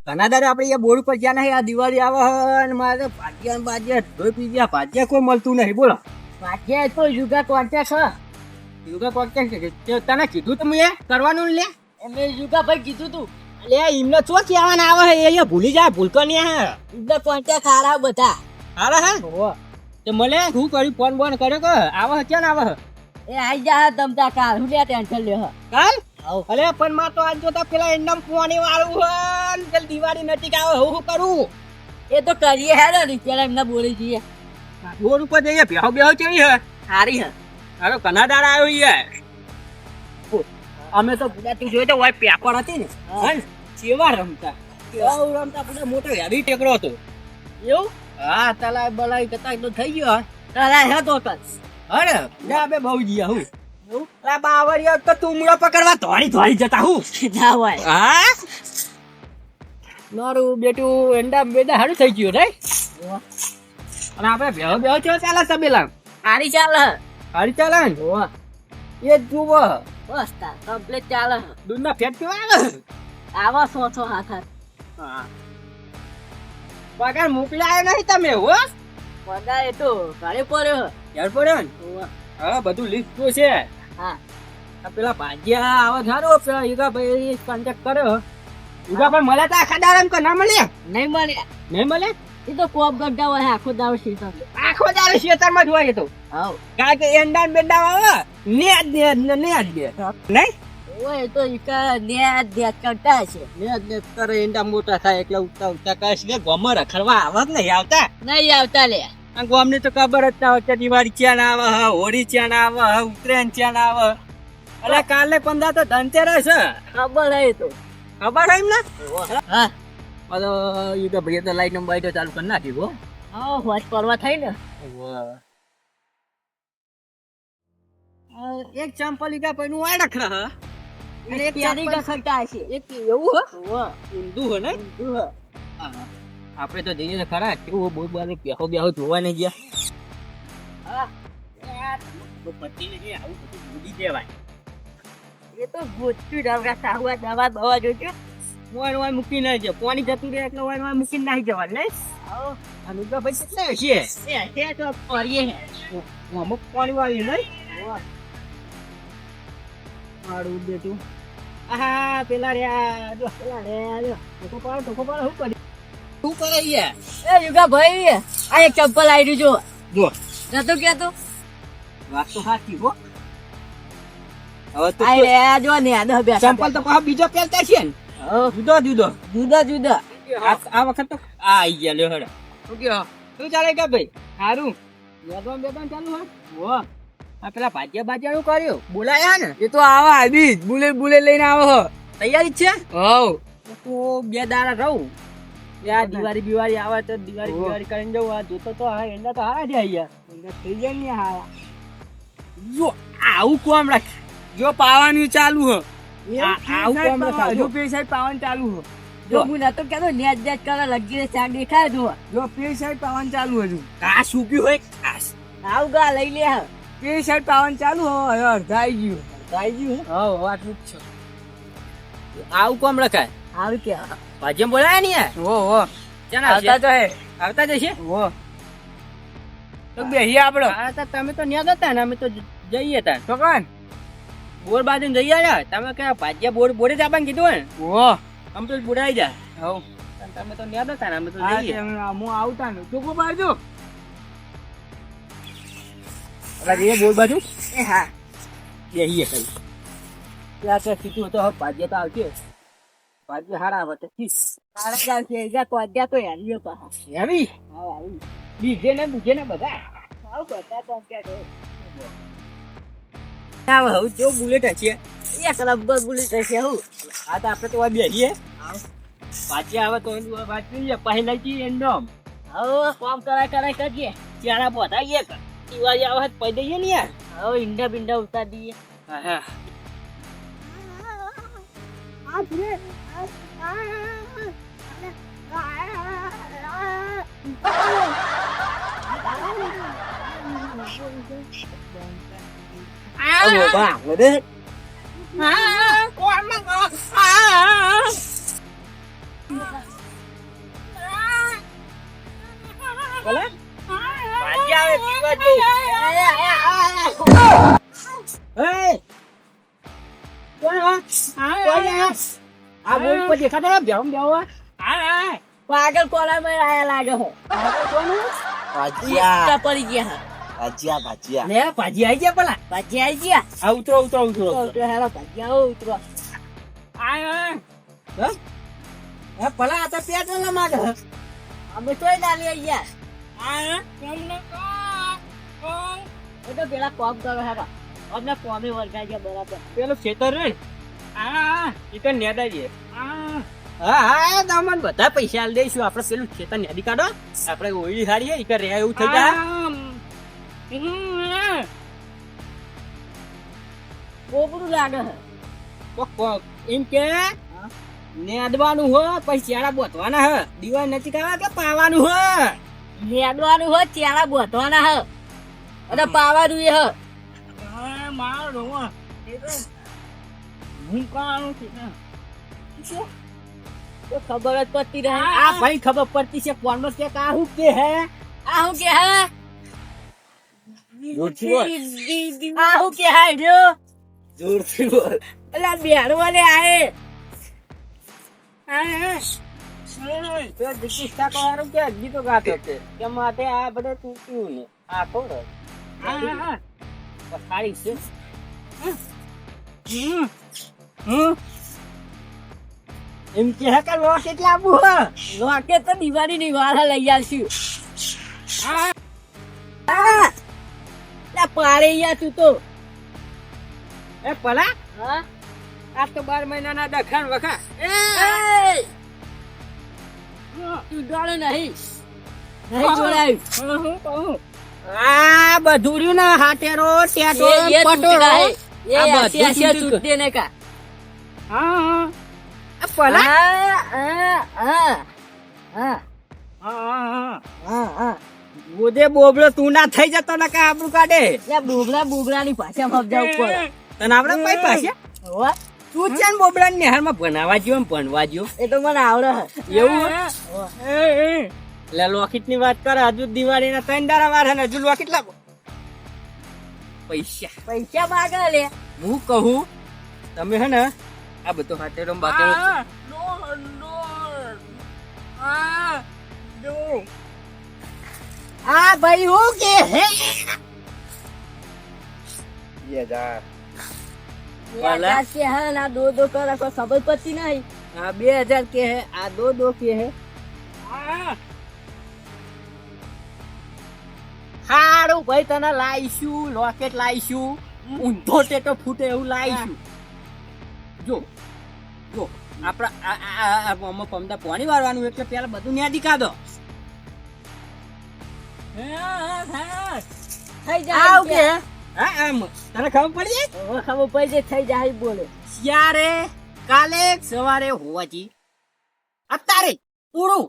ઘણા દાડે આપણે અહીંયા બોર્ડ પર જ્યાં નહીં આ દિવાળી આવે હે અને મારે ભાજ્યા બાજ્યા ઢોઈ પીજ્યા ભાજ્યા કોઈ મળતું નહીં બોલો. ભાગ્યા તો યુગા કોન્ટેક્ટ છે. યોગા કોન્ટેક્ટ તને કીધું તો મેં કરવાનું લે. એમને યુગા ભાઈ કીધું તું. લે એમને શું કહેવાના આવે હે એ અહીંયા ભૂલી જાય ભૂલકો નહીં હે. યુગા કોન્ટેક્ટ હારા બધા. હારા હે તે મને શું કર્યું ફોન બોન કર્યો કે આવે હે ક્યાં આવે હે એ આઈ જા તમતા કાલ હું લે ટેન્શન લે હ. કાલ અરે પણ માં તો આજ જોતા પેલા એન્ડમ પોણી વાળું હે જલ દિવાળી નજીક આવે હું કરું. એ તો કરીએ હે ને પેલા એમને બોલી જઈએ. બોર ઉપર જઈએ બેહો બેહો કેવી હે હારી હે. અરે કનાડાર આવ્યો યાર. અમે તો પૂરા તું જોઈ તો હોય પેપર હતી ને હે ચેવા રમતા કેવું રમતા પૂરા મોટો હેવી ટેકરો હતો એવું હા તલાય બલાય કતા તો થઈ ગયો તારા હે તો કસ. અરે જા બે બહુ જીયા હું આ બાવરિયા તો તુમડો પકડવા ધોળી ધોળી જતા હું ના હોય. હા મારું બેટું એંડા બેડા હારું થઈ ગયું રે. અને આપણે બેહો બેહો ચો ચાલે સબેલા હારી ચાલે હે. હારી ચાલે ને ઓહ એ જુઓ બસ તાર કમ્પ્લીટ ચાલે હે. દૂધના ફેટ કેવા આવે આવા સો હાથ હાથ. હા પગાર મોકલાયો નહીં તમે હો પગાર એ તો ઘરે પડ્યો હે. યાર પડ્યો ને ઓહ હા બધું લિસ્ટ તો છે. હા આ પેલા ભાજ્યા આવા સારો પેલા યુગા ભાઈ કોન્ટેક્ટ કર્યો યુગા ભાઈ મળ્યા તા આખા દાડા કે ના મળ્યા નહીં મળે. નહીં મળે એ તો કોપ ગड्ढा હોય આખો દાવ સીધો. આખો દાડો ખેતરમાં જ હોય તો હાવ કારણ કે એંડા બેંડા આવે ને જ દે ને જ દે નહીં ઓય તો ઈકા ને દે કરતા છે. ને કરે એંડા મોટા થાય એટલે ઉઠતા ઉઠતા કશ ને ગોમર રખડવા આવત નહીં આવતા નહીં આવતા લે. આ ગોમને તો ખબર જ ના હોય દિવાળી ક્યાં ના આવે હોળી ક્યાં ના આવે ઉત્તરાયણ ક્યાં ના આવે. અરે કાલે 15 તો ધનતેરસ છે ખબર હે તો. ખબર હોય ને હા અરે ઈ તો ભાઈ તો લાઈટ નંબર બાઈટ ચાલુ કરી નાખી હો. હા હોજ પરવા થઈ ને. એક ચંપલ ઈકા પૈનું વાય રખડા હ અને એક ચારી ગખતા છે. એક એવું હ ઓહ ઊંધું હે ને ઓહ આપણે તો જઈએ ખરા કેવું બોલ બોલે બેહો બેહો જોવા નહીં ગયા. હા તો પતિને જે આવું બધું ભૂલી દેવાય. એ તો ગોચી ડવરા સાહુઆ દવા દવા જોજો. વાય વાય મૂકી ના જાય પાણી જતું રહે એટલે વાય વાય મૂકીને નાહી જવાનું ને. આવો અને તો ભાઈ કેટલા હશે એ હશે તો કરીએ હે. અમુક પાણી વાળી નહીં ઓહ મારું બેટું આહા પેલા રહ્યા જો પેલા રે રે ટોકો પાડો શું કરી શું કરે યાર. એ યુગા ભાઈ આ એક ચપ્પલ આવી રહ્યું જો નતો કેતો. વાત તો સાચી હો. હવે તો આ રે જો ને આ બે ચંપલ તો પાછો બીજો પહેરતા છે ને જુદો જુદો જુદા જુદા. આ વખત તો આ આઈ ગયા લ્યો હેડો શું કયો શું ચાલે કે ભાઈ સારું બેદવાન ચાલુ હે હો. આ પેલા ભાજ્યા બાજ્યાનું કર્યું બોલાયા ને એ તો આવા આવી જ બુલે લઈને આવો હો. તૈયારી જ છે હવ તો 2 દાડા રહું આ દિવાળી બિવાળી આવે તો દિવાળી કરીને જવું. આ જોતો તો હા એના તો હારા જાય યાર એના થઈ જાય ને હારા જો આવું કોમ રાખ જો પાવાનું ચાલુ હો. આવું કોમ રાખ જો પે સાઈડ પાવાનું ચાલુ હો. જો હું નતો કેતો નેટ નેટ કરે લગીને ચાક દેખાય જો. જો પે સાઈડ પાવાનું ચાલુ હજુ આ સુક્યું હોય ખાસ આવ ગા લઈ લે હે. પે સાઈડ પાવાનું ચાલુ હો. હવે અડધાઈ ગયું હા આટલું જ છે. આવું કોમ રખાય આવ કે ભાજ્યમ બોલાય ને યાર હો ચાના આવતા તો હે આવતા જશે હો તો બેહી આપણો. હા તો તમે તો ન્યા હતા ને અમે તો જઈએ તા તો કોણ બોર બાજુ જઈએ ને તમે કે ભાજ્યા બોરે જ આપણને કીધું ને હો આમ તો બોડાઈ જા હો તમે તો ન્યા હતા ને અમે તો જઈએ હું આવતા ને ચોકો બાજુ અરે બોર બાજુ એ હા બેહીએ કઈ ત્યાં તો કીધું તો ભાજ્યા તો આવશે ભાજ્યા હારા આવે તો તારા જાવ છે જા કોદ્યા તો યાર પા એવી હા આવી બીજે ને બધા આવ કરતા તો કે દે. હવે હું જો બુલેટ હશે એક રબર બુલેટ છે હું. હા તો આપણે તો બેસીએ પાછી આવે તો વાંચી પહેલા જી એનો હવે કામ કરાય કરીએ. ચારા બોધાઈએ દિવાળી આવે પૈ દઈએ ને યાર. હવે ઈંડા બિંડા ઉતાર દઈએ. હા હા કોણ હો? કોણ હે? આ બોલ પર દેખાતા બેહમ બેહો પાગલ કોલામાં આયા લાગે હો કોણ હે? ભાજીયા પડી ગયા ભાજીયા ભાજીયા લે ભાજી આઈ ગયા પેલા ભાજી આવી ગયા આ ઉતરો ઉતરો ઉતરો ઉતરો હેરો ભાજી આવો ઉતરો હે પેલા આ તો પેટ્રોલ માંગે હે. અમે તોય ના લઈ ગયા એ તો પેલા કોમ કરો હેરો અમને કોમે વળગાઈ ગયા બરાબર પેલો ખેતર રે એ તો નેદા છે હા હા તમને બધા પૈસા આલી દઈશું આપણે પેલું ખેતર નેદી કાઢો આપણે ઓઈલી હારી એ કરે એવું થઈ જાય બોબડું લાગે હે એમ કે નેદવાનું હો પછી ચેડા બોતવાના હે દીવા નથી કાવા કે પાવાનું હે નેડવાનું હોય ચેડા બોધવાના હ અને પાવાનું એ હ તો ખબર જ પડતી રહે આ ભાઈ ખબર પડતી છે કોણ કે આ હું કે હે આ હું કે હે જોરથી બોલ આ હું કે હે જો જોરથી બોલ અલા બેહરવાલે આએ તો દીકરા કો હારું કે ગીતો ગાતો છે કે માથે આ બધે તૂટ્યું ને આ થોડો પથારી છે એમ કે હે કે લોસ એટલે આબુ હે લોકે તો દિવાળી ની વાળા લઈ આવશું લા પાડે યા તું તો એ પલા હા આ તો 12 મહિનાના દખાણ વખા તું ડોળે નહીં જોડાયું આ બધું રહ્યું ને હાટેરો ટેટો પટોળો આ બધું છૂટે ને કા હા આ પલા બોદે બોબડો તું ના થઈ જતો ને કા આપણું કાઢે બુબડા ની ભાષા સમજાવ ઉપર તને આપણે કઈ પાસે તું છે ને બોબડા ની નિહારમાં ભણાવવા જ્યો ને ભણવા જ્યો એ તો મને આવડે એવું એટલે લોકેટ ની વાત કરે હજુ દિવાળી ના 3 દાડા વાર હે હજુ લોકેટ લાવો પૈસા માગે લે હું કહું તમે હે ને આ બધો હાટેરો બાટેરો આ ભાઈ હું કે હે 2000 2000 के है ना दो कर को खबर पड़ती नहीं हाँ 2000 के है आ दो के है હારું ભાઈ તને લાઈશું લોકેટ લાઈશું ઊંધો ટેટો ફૂટે એવું લાઈશું જો જો આપડા પમદા પાણી વાળવાનું એટલે પેલા બધું ન્યાદી કાઢો થઈ જાય કે હા આમ તને ખબર પડી હવે ખબર પડી જાય થઈ જાય બોલે ત્યારે કાલે સવારે હોવાજી અત્યારે પૂરું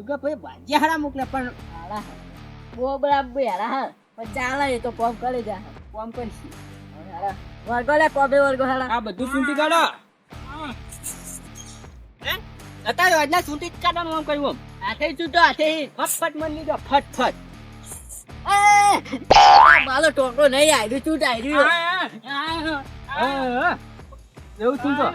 ભાઈ ભાજ્યા હારા મોકલે પણ બોબડા બેરા હા પણ ચાલે એ તો કોમ કરી જા કોમ કરશી વર્ગો લે કોબે વર્ગો હાલા આ બધું સૂંટી કાઢો અત્યારે આજના સૂંટી કાઢવાનું આમ કર્યું હાથે છૂટો હાથે ફટફટ મન લીધો ફટફટ મારો ટોકરો નહીં આવ્યું છૂટ આવ્યું એવું સૂંટો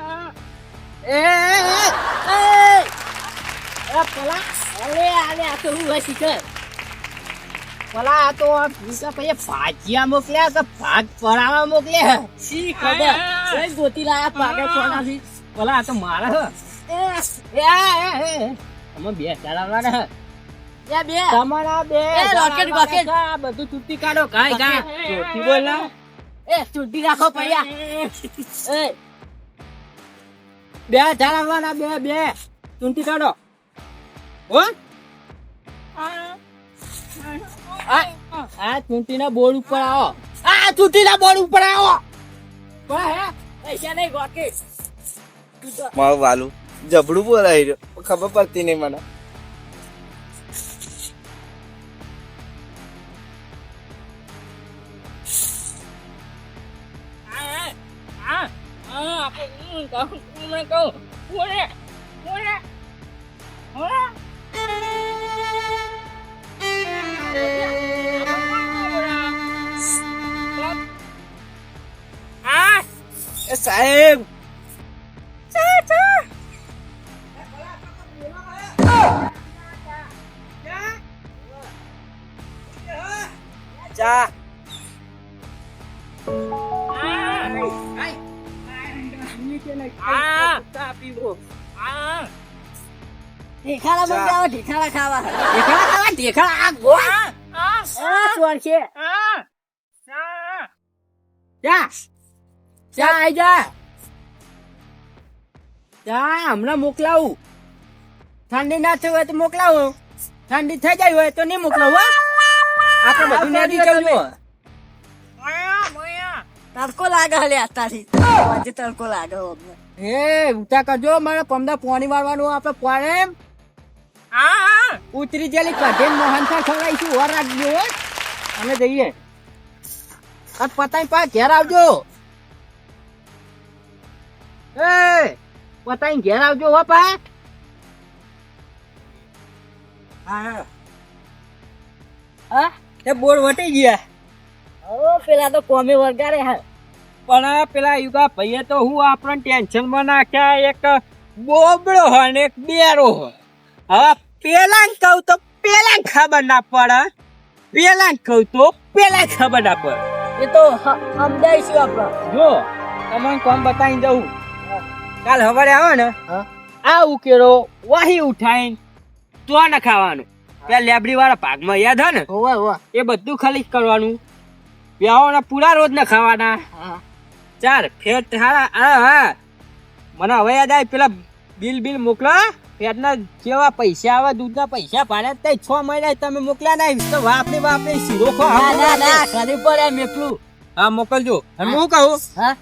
પેલા અરે આલે આ તો હું હસી કર પેલા આ તો પછી ભાજીયા મોકલ્યા કે ભાત પરાવા મોકલ્યા સી ખબર કઈ ગોતી લાયા પાગળ કોનાથી પેલા આ તો મારા અમે બે ચાલાવાના યા બે તમારા બે રોકેટ રોકેટ બધું ચૂંટી કાઢો કાઈ કા ચોથી બોલ ના એ ચૂંટી રાખો પૈયા એ બે ચાલાવાના બે ચૂંટી કાઢો હો આ ચૂંટીના બોર્ડ ઉપર આવો આ ચૂંટીના બોર્ડ ઉપર આવો પૈસા નહીં રોકેટ મારું વાલું જબડું બોલાઈ રહ્યો ખબર પડતી નહીં મને એ સાહેબ ચા ઢેખાડા ચા. મંગાવો, ઢેખાડા ખાવા. ઢેખાડા આ ગોળ. ચોર છે. જા જા આઈ જા જા હમણાં મોકલાવું. ઠંડી ના થઈ હોય તો મોકલાવું, ઠંડી થઈ જાય હોય તો નહીં મોકલાવું હો. આપણે બધું નથી જવું. તડકો લાગે હલે અત્યારથી. આજે તડકો લાગે અમને. હે ઉતા કરજો, મારે પમદા પાણી વાળવાનું આપણે પાડે ઉતરી જેલી કઢે મોહનથાળ ખવડાવીશું. ઓર રાખજો હો. અમે જઈએ આ પતાઈ પા ઘેર આવજો. એ પતાઈ ઘેર આવજો હો પા. હા એ બોર વટી ગયા. ઓ પેલા તો કોમે વરગાડે હે. પણ પેલા યુગા ભાઈએ તો હું આપણને ટેન્શનમાં નાખ્યા. એક બોબડો હોય ને એક બેરો હોય. હવે પેલા કહું તો પેલા ખબર ના પડે, પેલા કહું તો પેલા ખબર ના પડે. એ તો સમજાઈશું આપણે. જો તમને કોમ બતાવી દઉં. કાલ સવારે આવે ને હા. આ ઉકેરો વાહી ઉઠાઈને તો ન ખાવાનું. પેલા લેબડી વાળા ભાગમાં યાદ હે ને હોવે હોવે. એ બધું ખાલી કરવાનું. પ્યાઓના પૂરા રોજ ના ખાવાના. હા. ચાર ફેટ હા હા હા મને હવે યાદ આવે પેલા બિલ મોકલો. ફેટના કેવા પૈસા આવે, દૂધના પૈસા ભાડ્યા તઈ 6 મહિના તમે મોકલ્યા નહીં તો વાપરી શીરો ખો. ના ઘરે પડે મેકલું. હા મોકલજો. અને હું કહું હા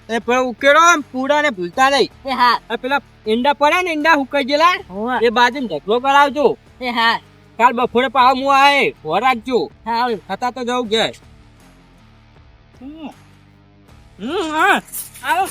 એ પેલા ઉકેડો આમ પૂરા ને ભૂલતા નહીં. એ હા આ પેલા ઈંડા પડ્યા ને ઈંડા હુકાઈ ગયેલા હોવે. એ બાજુ ઢગલો કરાવજો. એ હા કાલ બપોરે પાવ હું આય હો રાખજો. હા હતા તો જવું ઘેર. હા આવો.